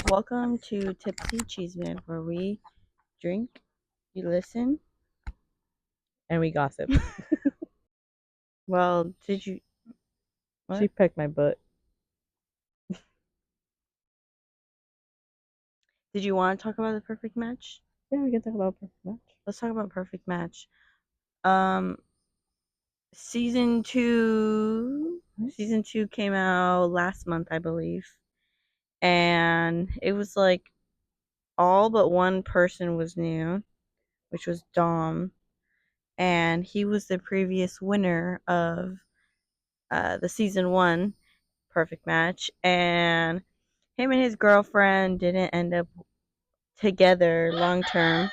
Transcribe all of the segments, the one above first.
Welcome to Tipsy Cheeseman, where we drink, we listen. And we gossip. Well, did you She what? pecked my butt. Did you want to talk about the perfect match? Yeah, we can talk about perfect match. Let's talk about perfect match. Um, season two. Nice. Season two came out last month, I believe, and it was like all but one person was new, which was Dom, and he was the previous winner of the season one perfect match, and him and his girlfriend didn't end up together long term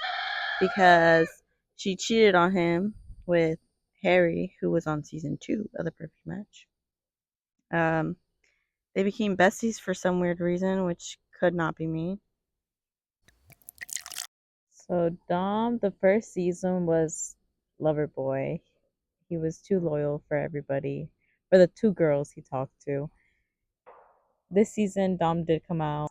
because she cheated on him with Harry, who was on season two of the perfect match. Um, they became besties for some weird reason, which could not be me. So Dom, the first season was lover boy. He was too loyal for everybody, for the two girls he talked to. This season, Dom did come out.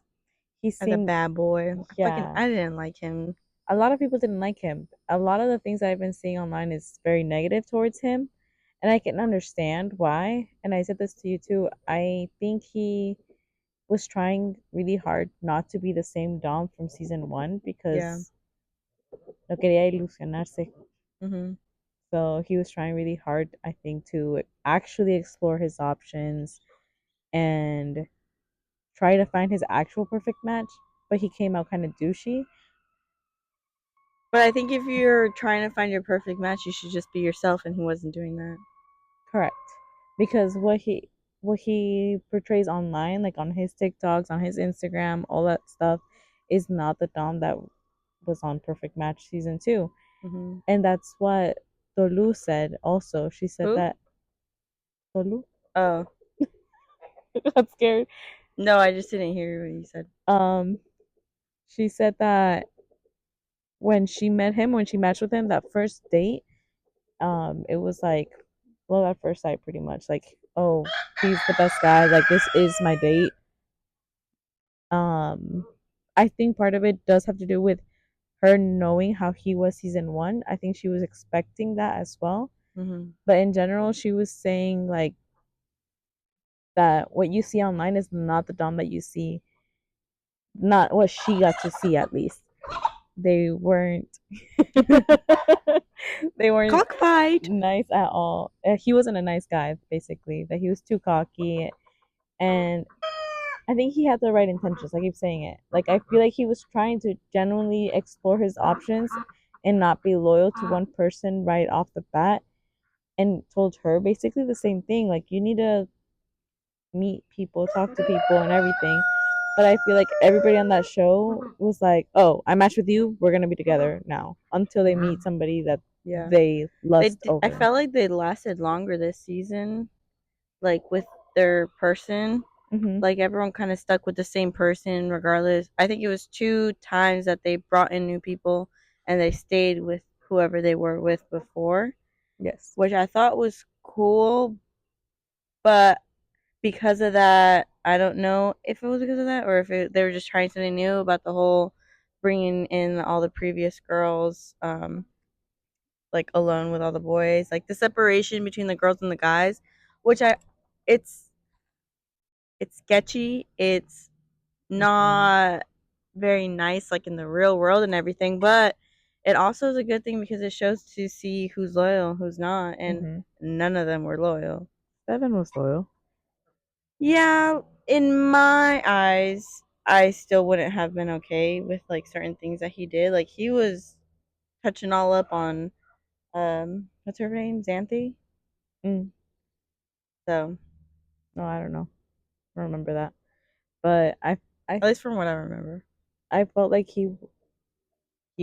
He As a seemed, bad boy, yeah. I didn't like him. A lot of people didn't like him. A lot of the things I've been seeing online is very negative towards him, and I can understand why. And I said this to you too. I think he was trying really hard not to be the same Dom from season one Yeah. because no quería ilusionarse. Hmm. So he was trying really hard, I think, to actually explore his options and try to find his actual perfect match. But he came out kind of douchey. But I think if you're trying to find your perfect match, you should just be yourself, and he wasn't doing that. Correct. Because what he portrays online, like on his TikToks, on his Instagram, all that stuff, is not the Dom that was on Perfect Match season two. Hmm. And that's what Tolu said also. She said Who? that Tolu Oh, got scared. no, I just didn't hear what you said. Um she said that when she met him, when she matched with him that first date, it was like love at first sight pretty much. Like, oh, he's the best guy, like this is my date. Um I think part of it does have to do with her knowing how he was season one. I think she was expecting that as well. Hmm. But in general, she was saying like that what you see online is not the Dom that you see, not what she got to see at least. They weren't they weren't Cockfight. nice at all. He wasn't a nice guy, basically. That he was too cocky, and I think he had the right intentions. I keep saying it. Like I feel like he was trying to genuinely explore his options and not be loyal to one person right off the bat, and told her basically the same thing. Like you need to meet people, talk to people, and everything. But I feel like everybody on that show was like, "Oh, I matched with you. We're gonna be together now." Until they meet somebody that Yeah. they lust I over. felt like they lasted longer this season, like with their person. Hmm. Like everyone kind of stuck with the same person regardless. I think it was two times that they brought in new people and they stayed with whoever they were with before, Yes. which I thought was cool, but because of that, I don't know if it was because of that or if they were just trying something new about the whole bringing in all the previous girls like alone with all the boys, like the separation between the girls and the guys, which it's it's sketchy. It's Hmm. not very nice, like in the real world and everything, but it also is a good thing because it shows to see who's loyal, who's not, and Hmm. none of them were loyal. Seven was loyal. Yeah, in my eyes, I still wouldn't have been okay with like certain things that he did. Like he was touching all up on what's her name, Xanthi. Mm. So No, I don't know. I don't remember that. But I at least from what I remember. I felt like he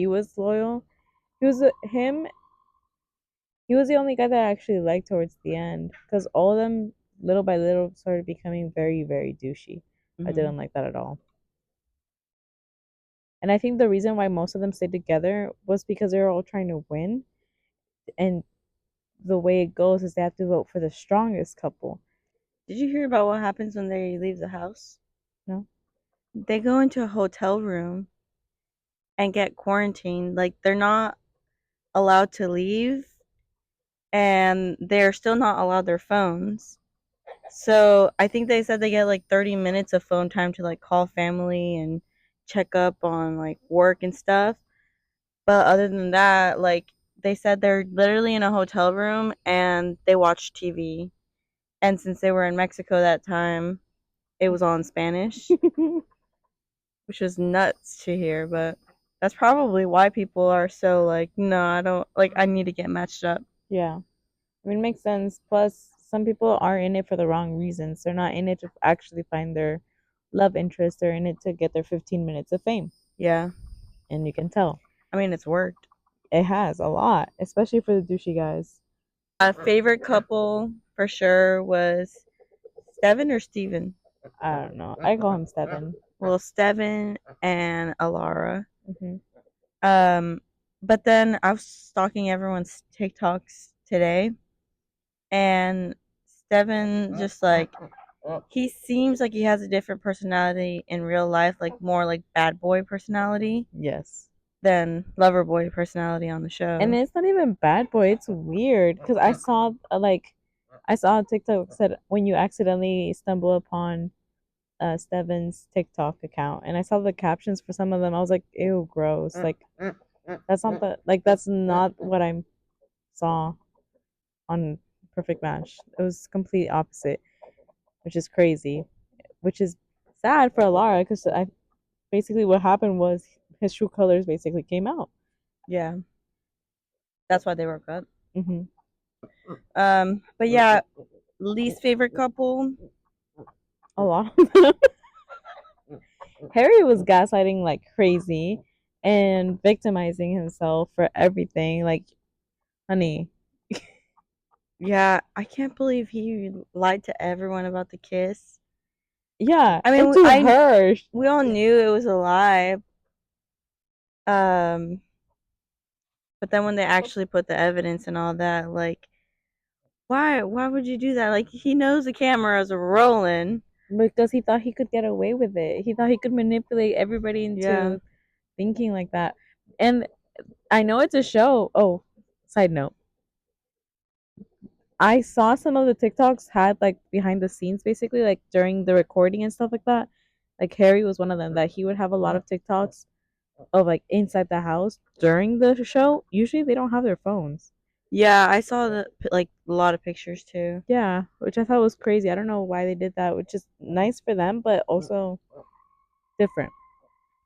was loyal. Him. He was the only guy that I actually liked towards the end because all of them, little by little, started becoming very, very douchey. I Hmm. didn't like that at all. And I think the reason why most of them stayed together was because they were all trying to win. And the way it goes is they have to vote for the strongest couple. Did you hear about what happens when they leave the house? No? they go into a hotel room and get quarantined. Like they're not allowed to leave and they're still not allowed their phones. So I think they said they get like 30 minutes of phone time to like call family and check up on like work and stuff. But other than that, like they said they're literally in a hotel room and they watch TV. And since they were in Mexico that time, it was all in Spanish, which was nuts to hear, but that's probably why people are so like, no, I don't like I need to get matched up. Yeah. I mean, it makes sense. Plus, some people are in it for the wrong reasons. They're not in it to actually find their love interest. They're in it to get their 15 minutes of fame. Yeah. And you can tell. I mean, it's worked. It has a lot, especially for the douchey guys. Favorite couple for sure was Steven or Steven? I don't know. I call him Steven. Well, Steven and Alara. Hmm. Um, but then I was stalking everyone's TikToks today, and Steven just like he seems like he has a different personality in real life, like more like bad boy personality Yes. than lover boy personality on the show. And it's not even bad boy. It's weird because I saw I saw a TikTok said when you accidentally stumble upon Steven's TikTok account, and I saw the captions for some of them. I was like, ew, gross. Like that's not what I saw on Perfect Match. It was complete opposite, which is crazy, which is sad for Alara because I basically what happened was his true colors basically came out. Yeah, that's why they broke up. Hmm. But yeah, least favorite couple. A lot of them. Harry was gaslighting like crazy and victimizing himself for everything. Like, honey, Yeah, I can't believe he lied to everyone about the kiss. yeah, I mean, and to her, we all knew it was a lie. Um, but then when they actually put the evidence and all that, like, why would you do that? Like, he knows the cameras are rolling. because he thought he could get away with it. He thought he could manipulate everybody Yeah, into thinking like that. And I know it's a show. Oh, side note. I saw some of the TikToks had like behind the scenes basically like during the recording and stuff like that. Like Harry was one of them that he would have a lot of TikToks of like inside the house during the show. Usually they don't have their phones. yeah, I saw like a lot of pictures too. Yeah, which I thought was crazy. I don't know why they did that, which is nice for them, but also different.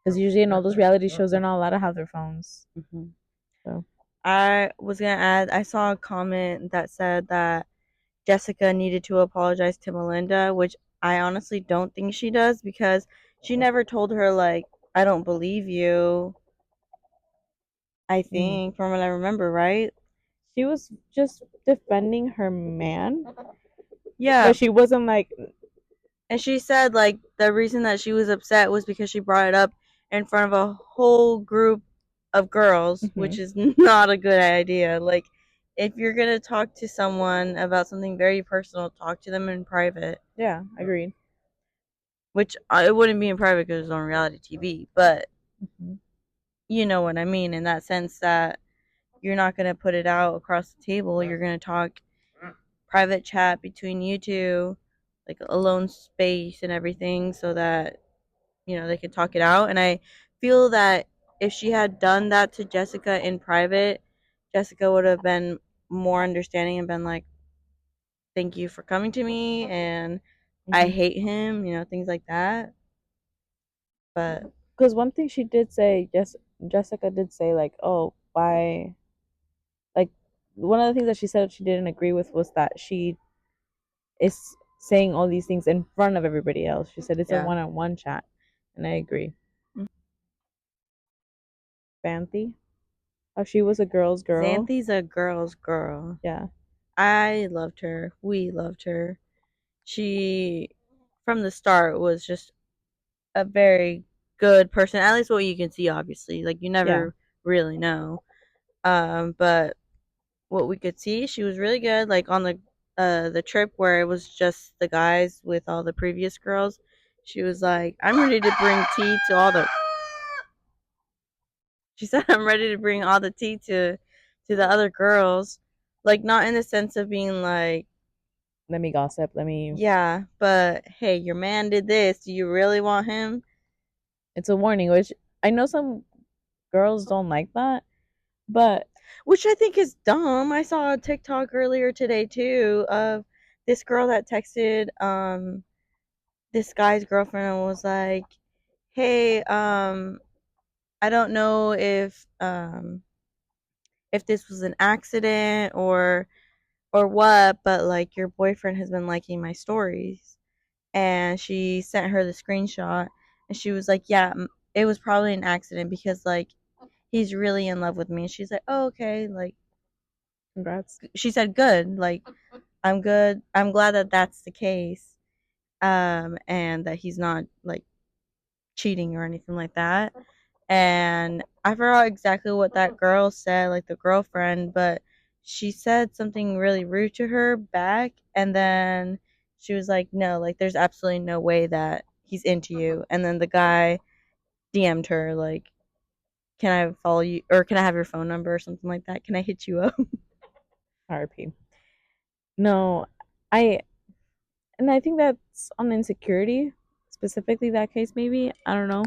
Because usually in all those reality shows, they're not allowed to have their phones. Hmm. So I was gonna add, I saw a comment that said that Jessica needed to apologize to Melinda, which I honestly don't think she does because she never told her like, I don't believe you. I mhm. think from what I remember, right? She was just defending her man, Yeah, but she wasn't like, and she said like the reason that she was upset was because she brought it up in front of a whole group of girls, mhm. which is not a good idea. Like if you're going to talk to someone about something very personal, talk to them in private, Yeah, agreed. which it wouldn't be in private because it's on reality TV, but Mhm. you know what I mean in that sense that you're not going to put it out across the table. You're going to talk private chat between you two, like alone space and everything so that they could talk it out. And I feel that if she had done that to Jessica in private, Jessica would have been more understanding and been like, thank you for coming to me and I Mhm. hate him, things like that. But Because one thing she did say, yes, Jessica did say like, oh, why? Like one of the things that she said she didn't agree with was that she is saying all these things in front of everybody else. She said it's a yeah. one-on-one chat, and I agree. Xanthi, how she was a girl's girl. Xanthi's a girl's girl. Yeah, I loved her. We loved her. She, from the start, was just a very good person. At least what you can see, obviously. Like, you yeah. never really know. But what we could see, she was really good. Like on the trip where it was just the guys with all the previous girls, She was like, I'm ready to bring tea to all the. She said, I'm ready to bring all the tea to the other girls. Like, not in the sense of being like, Let me gossip. Let me. yeah, but hey, your man did this. Do you really want him? It's a warning, which I know some girls don't like that, but Which I think is dumb. I saw a TikTok earlier today too of this girl that texted this guy's girlfriend and was like, "Hey, I don't know if this was an accident or what, but like your boyfriend has been liking my stories." And she sent her the screenshot and she was like, "Yeah, it was probably an accident because like he's really in love with me." And she's like, "Oh, okay." Like congrats. she said, "Good." Like I'm good. I'm glad that that's the case. And that he's not like cheating or anything like that. And I forgot exactly what that girl said, like the girlfriend, but she said something really rude to her back, and then she was like, "No, like there's absolutely no way that he's into you." And then the guy DM'd her like, "Can I follow you, or can I have your phone number or something like that? Can I hit you up?" RP. No, I and I think that's on insecurity, specifically that case. Maybe I don't know,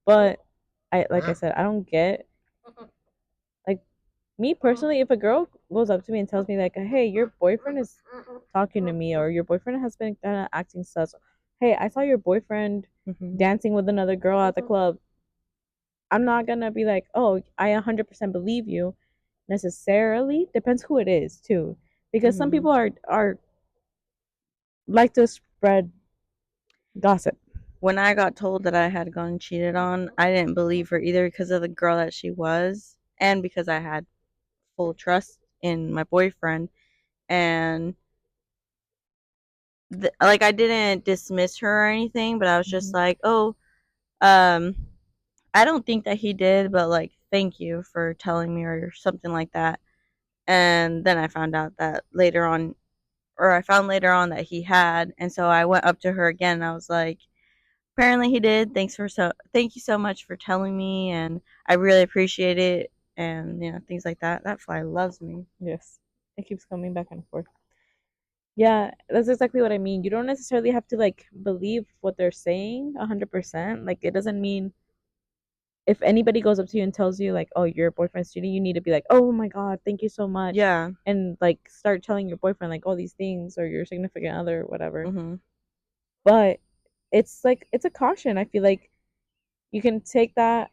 but I like I said, I don't get like me personally. If a girl goes up to me and tells me like, "Hey, your boyfriend is talking to me," or "Your boyfriend has been kind of acting sus," "Hey, I saw your boyfriend Hmm. dancing with another girl at the club," I'm not gonna be like, "Oh, I 100% believe you." Necessarily depends who it is too, because some Hmm. people are like to spread gossip. When I got told that I had gone cheated on, I didn't believe her either because of the girl that she was, and because I had full trust in my boyfriend. And like I didn't dismiss her or anything, but I was just Mhm. like, "Oh, um, I don't think that he did, but like, thank you for telling me," or something like that. And then I found out that later on, or I found later on that he had, and so I went up to her again. And I was like, "Apparently he did. Thank you so much for telling me, and I really appreciate it." And things like that. That fly loves me. Yes, it keeps coming back and forth. Yeah, that's exactly what I mean. You don't necessarily have to like believe what they're saying 100%. Like it doesn't mean if anybody goes up to you and tells you like, "Oh, your boyfriend's cheating," you need to be like, "Oh my God, thank you so much," Yeah. and like start telling your boyfriend like all these things or your significant other, whatever. Mhm. But it's like it's a caution. I feel like you can take that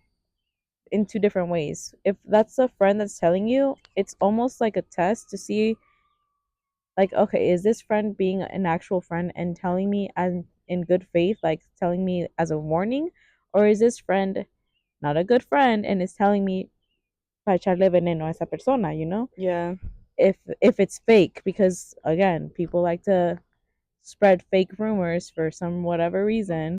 in two different ways. If that's a friend that's telling you, it's almost like a test to see like, okay, is this friend being an actual friend and telling me as in good faith, like telling me as a warning, or is this friend not a good friend and is telling me para echarle veneno a esa persona, you know? Yeah. If it's fake, because again, people like to spread fake rumors for some whatever reason.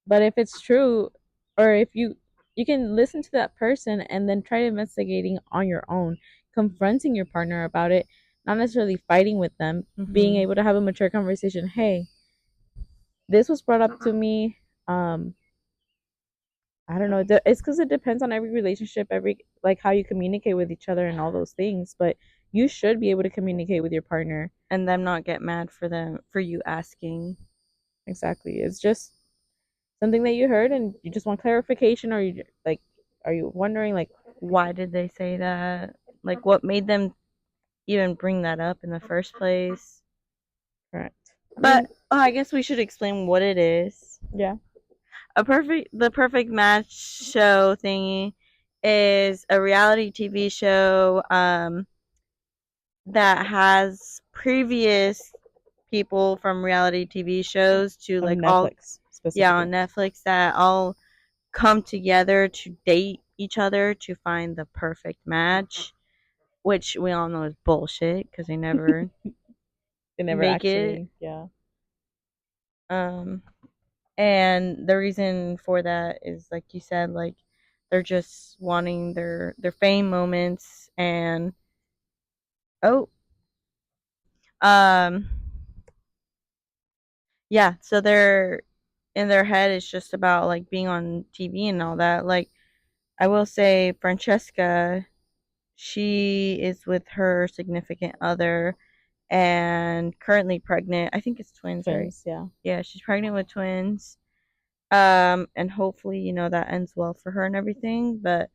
But if it's true, or if you can listen to that person and then try investigating on your own, confronting your partner about it, not necessarily fighting with them, being Mhm. able to have a mature conversation. Hey, this was brought up to me. Um, I don't know. It's because it depends on every relationship, every like how you communicate with each other and all those things. But you should be able to communicate with your partner. And them not get mad for you asking. Exactly. It's just something that you heard and you just want clarification, or you like, are you wondering like, Why did they say that? Like, what made them even bring that up in the first place? correct? I But mean, I guess we should explain what it is. yeah. The perfect match show thingy is a reality TV show that has previous people from reality TV shows to On like all, Netflix yeah, specifically. on Netflix, that all come together to date each other to find the perfect match, which we all know is bullshit because they never They never make it. actually, yeah. Um, and the reason for that is like you said, like they're just wanting their fame moments. And oh, um, Yeah, so they're in their head it's just about like being on TV and all that. Like I will say Francesca, she is with her significant other and currently pregnant. I think it's twins, right? Twins, yeah. Yeah, she's pregnant with twins. And hopefully, that ends well for her and everything. But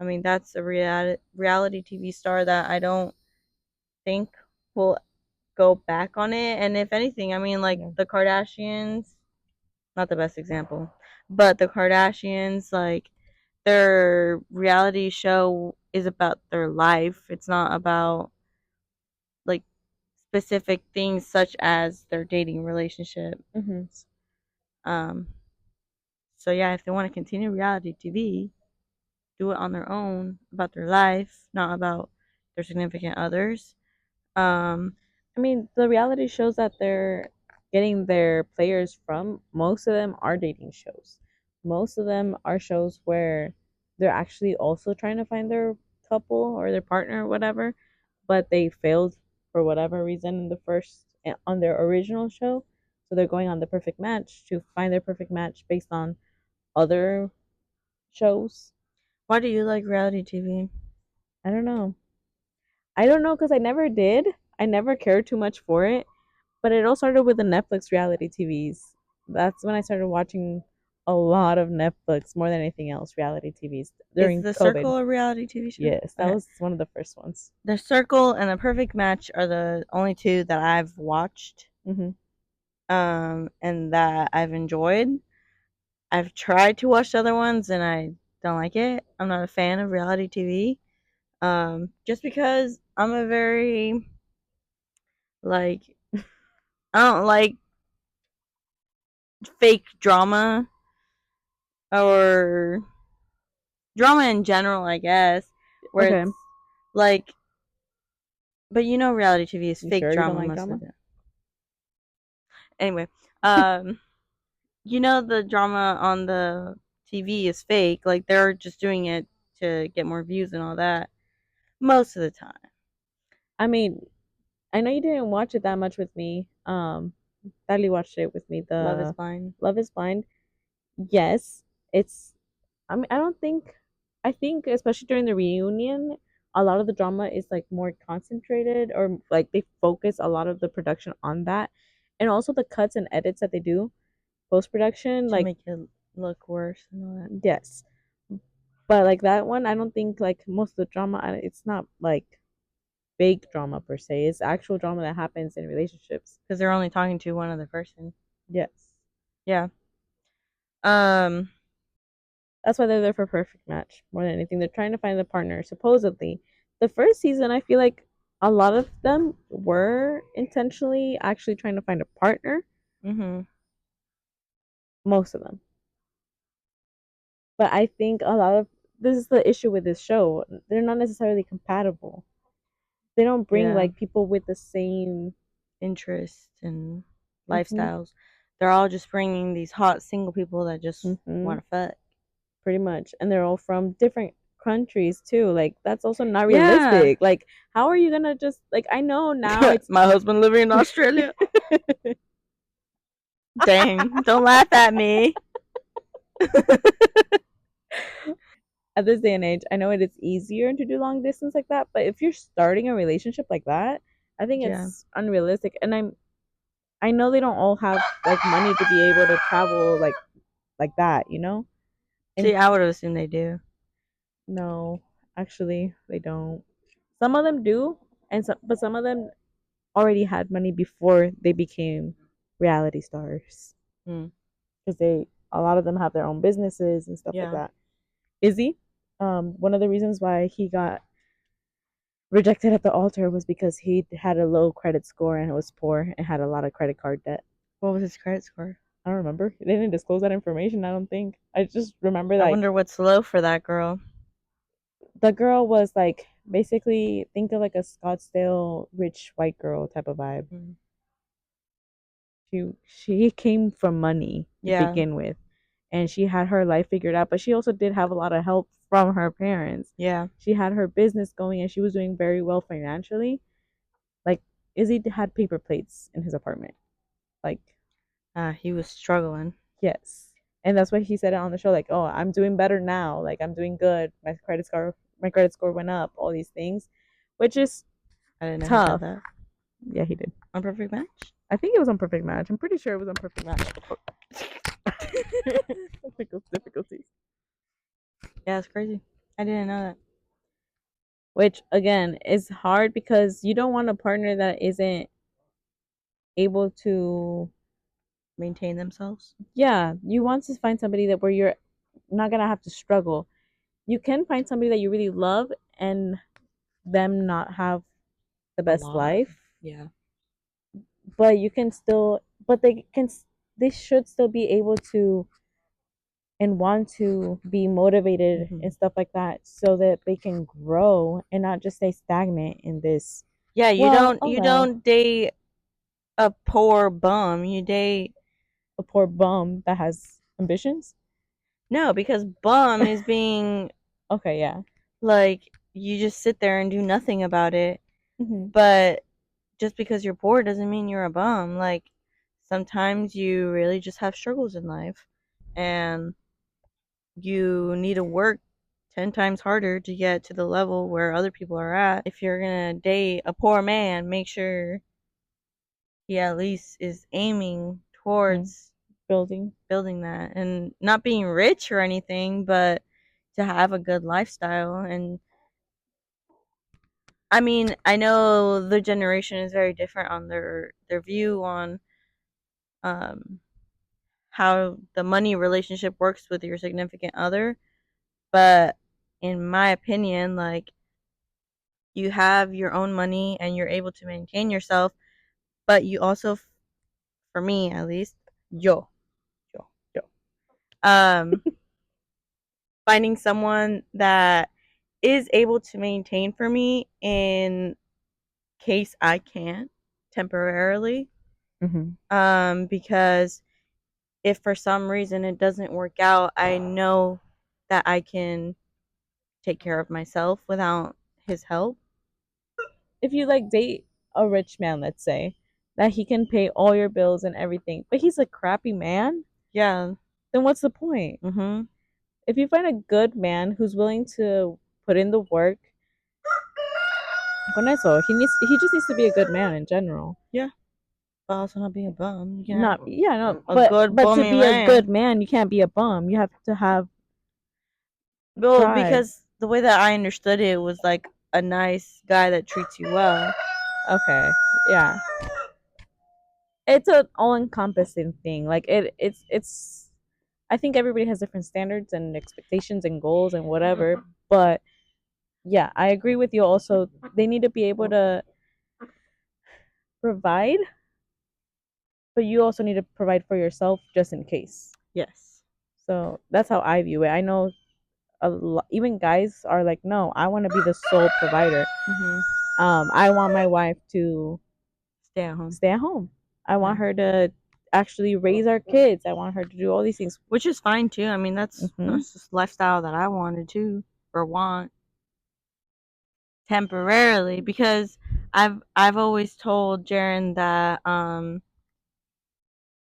I mean, that's a reality TV star that I don't think will go back on it. And if anything, I mean, like Yeah. the Kardashians, not the best example, but the Kardashians, like their reality show is about their life. It's not about like specific things such as their dating relationship. Hmm. Um, so yeah, if they want to continue reality TV, do it on their own about their life, not about their significant others. Um, I mean, the reality shows that they're getting their players from, most of them are dating shows. Most of them are shows where they're actually also trying to find their couple or their partner or whatever, but they failed for whatever reason in the first on their original show. So they're going on the perfect match to find their perfect match based on other shows. why do you like reality TV? I don't know. I don't know because I never did. I never cared too much for it. But it all started with the Netflix reality TVs. That's when I started watching a lot of Netflix more than anything else, reality TVs Is during The COVID. Circle a reality TV show? Yes, that Okay. was one of the first ones. The Circle and The Perfect Match are the only two that I've watched, Hmm. and that I've enjoyed. I've tried to watch the other ones and I don't like it. I'm not a fan of reality TV. Just because I'm a very like I don't like fake drama or drama in general, I guess, where Okay. it's like, but reality TV is You fake sure you don't drama like most of drama? the time. Anyway, um, the drama on the TV is fake. Like they're just doing it to get more views and all that most of the time. I mean, I know you didn't watch it that much with me. Dali watched it with me. Love is The Blind. Love is Blind. Yes, it's. I mean, I don't think. I think especially during the reunion, a lot of the drama is like more concentrated, or like they focus a lot of the production on that, and also the cuts and edits that they do post production. To Like, make it look worse and all that. yes, but like that one, I don't think like most of the drama. It's not like fake drama per se. It's actual drama that happens in relationships. Because they're only talking to one other person. Yes, Yeah. Um. that's why they're there for perfect match more than anything. They're trying to find the partner. Supposedly, the first season, I feel like a lot of them were intentionally actually trying to find a partner. Mhm. Most of them, but I think a lot of this is the issue with this show. They're not necessarily compatible. They don't bring Yeah. like people with the same. Interests and Hmm. lifestyles. They're all just bringing these hot single people that just Hmm. want to fuck. Pretty much, and they're all from different countries too. Like that's also not Yeah. realistic. Like how are you gonna just like I know now it's My husband living in Australia. Dang. Don't laugh at me. at this day and age, I know it is easier to do long distance like that, but if you're starting a relationship like that, I think Yeah. it's unrealistic. And I know they don't all have like money to be able to travel like that, you know? And See, I would have assumed they do. no, actually they don't. Some of them do, but some of them already had money before they became reality stars Hmm. because they a lot of them have their own businesses and stuff like Yeah. that. Izzy, one of the reasons why he got rejected at the altar was because he had a low credit score and was poor and had a lot of credit card debt. What was his credit score? I don't remember. They didn't disclose that information, I don't think. I just remember I like wonder what's low for that girl. the girl was like basically think of like a Scottsdale rich white girl type of vibe. Hmm. She came from money to Yeah. begin with and she had her life figured out, but she also did have a lot of help from her parents. Yeah. She had her business going and she was doing very well financially. Like Izzy had paper plates in his apartment. Like He was struggling. Yes. And that's why he said it on the show, like, oh, I'm doing better now. Like I'm doing good. My credit score went up, all these things. Which is I didn't know he said tough. that. Yeah, he did. On Perfect Match? I think it was on Perfect Match. I'm pretty sure it was on Perfect Match. Technical difficulties. Yeah, it's crazy. I didn't know that. Which again is hard because you don't want a partner that isn't able to, Maintain themselves. yeah, you want to find somebody that where you're not gonna have to struggle. You can find somebody that you really love and them not have the A best lot. life, Yeah. but you can still, but they should still be able to and want to be motivated Mhm. and stuff like that so that they can grow and not just stay stagnant in this. Yeah, you Well, don't oh you well, don't date a poor bum. You date a poor bum that has ambitions. no, because bum is being Okay, yeah. like you just sit there and do nothing about it. Hmm. But just because you're poor doesn't mean you're a bum. Like sometimes you really just have struggles in life and you need to work 10 times harder to get to the level where other people are at. If you're going to date a poor man, make sure he at least is aiming Hmm. towards Building. building that and not being rich or anything, but to have a good lifestyle. And I mean, I know the generation is very different on their view on um how the money relationship works with your significant other, but in my opinion, like you have your own money and you're able to maintain yourself, but you also, for me at least, yo, yo, um, finding someone that is able to maintain for me in case I can't temporarily. Hmm. Because if for some reason it doesn't work out, I know that I can take care of myself without his help. If you like date a rich man, let's say, that he can pay all your bills and everything, but he's a crappy man, Yeah. then what's the point? Mhm. If you find a good man who's willing to put in the work, con eso, he just needs to be a good man in general. Yeah. But also not being a bum. You can have Not, yeah, no, a but good but to bummy be a good man. man, you can't be a bum. You have to have Well, pride. because the way that I understood it was like a nice guy that treats you well. Okay, yeah, it's an all-encompassing thing. Like it's. I think everybody has different standards and expectations and goals and whatever. But yeah, I agree with you. Also, they need to be able to provide, but you also need to provide for yourself just in case. Yes. So that's how I view it. I know even guys are like, no, I want to be the sole provider. Mhm. I want my wife to Stay at home. stay at home. I Yeah. want her to actually raise our kids. I want her to do all these things. Which is fine too. I mean, Hmm. that's just lifestyle that I wanted to or want temporarily because I've always told Jaren that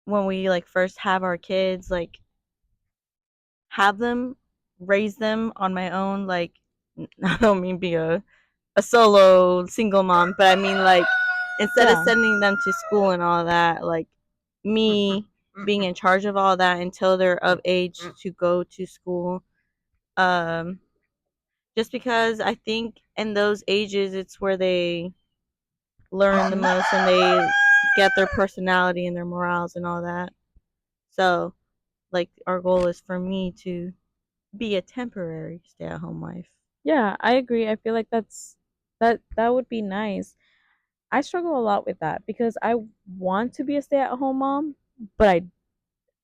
when we like first have our kids, like have them raise them on my own, like I don't mean be a solo single mom, but I mean like instead of Yeah. sending them to school and all that, like me being in charge of all that until they're of age to go to school. Um just because I think in those ages it's where they learn the most and they get their personality and their morals and all that. So, like our goal is for me to be a temporary stay-at-home wife. Yeah, I agree. I feel like that would be nice. I struggle a lot with that because I want to be a stay-at-home mom, but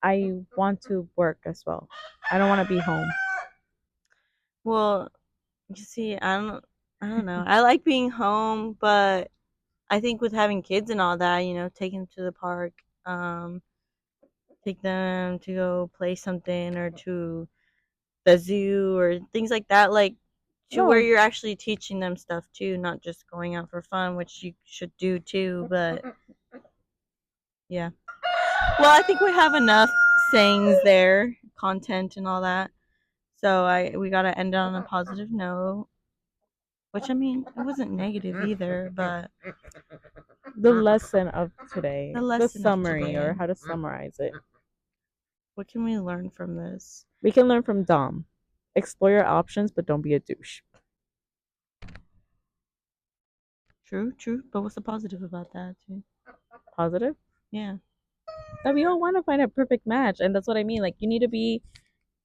I want to work as well. I don't want to be home. Well, you see, I don't know. I like being home, but I think with having kids and all that, you know, take them to the park, um, take them to go play something or to the zoo or things like that, like to where No, you're actually teaching them stuff too, not just going out for fun, which you should do too. But yeah, Well, I think we have enough sayings there, content and all that. So we gotta end on a positive note. Which I mean, it wasn't negative either, but The lesson of today, the the lesson of summary, today. or how to summarize it. What can we learn from this? We can learn from Dom. Explore your options, but don't be a douche. True, true. But what's the positive about that too? Positive? Yeah. That we all want to find a perfect match, and that's what I mean. Like, you need to be.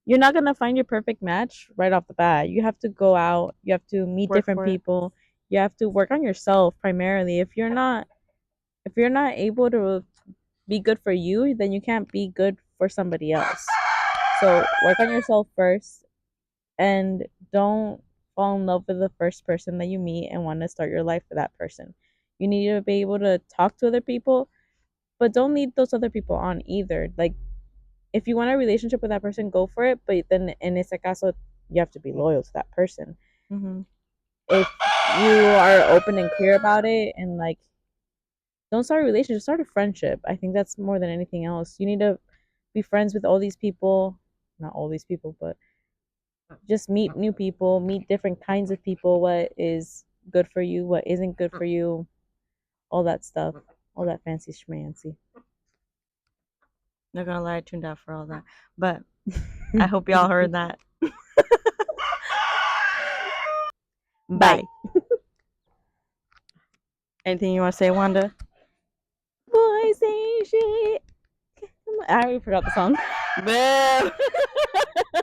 You're not gonna find your perfect match right off the bat. You have to go out. You have to meet Work different for it. people. You have to work on yourself primarily. If you're not able to be good for you, then you can't be good for somebody else. So work on yourself first, and don't fall in love with the first person that you meet and want to start your life with that person. You need to be able to talk to other people, but don't lead those other people on either. Like, if you want a relationship with that person, go for it, but then in ese caso, you have to be loyal to that person. Mm-hmm. If you are open and clear about it, and like, don't start a relationship, start a friendship. I think that's more than anything else. You need to be friends with all these people, not all these people, but just meet new people, meet different kinds of people, what is good for you, what isn't good for you, all that stuff, all that fancy schmancy. Not gonna lie, I tuned out for all that. But I hope y'all heard that. Bye. Bye. Anything you want to say, Wanda? Boys ain't shit. I already forgot the song. Boo.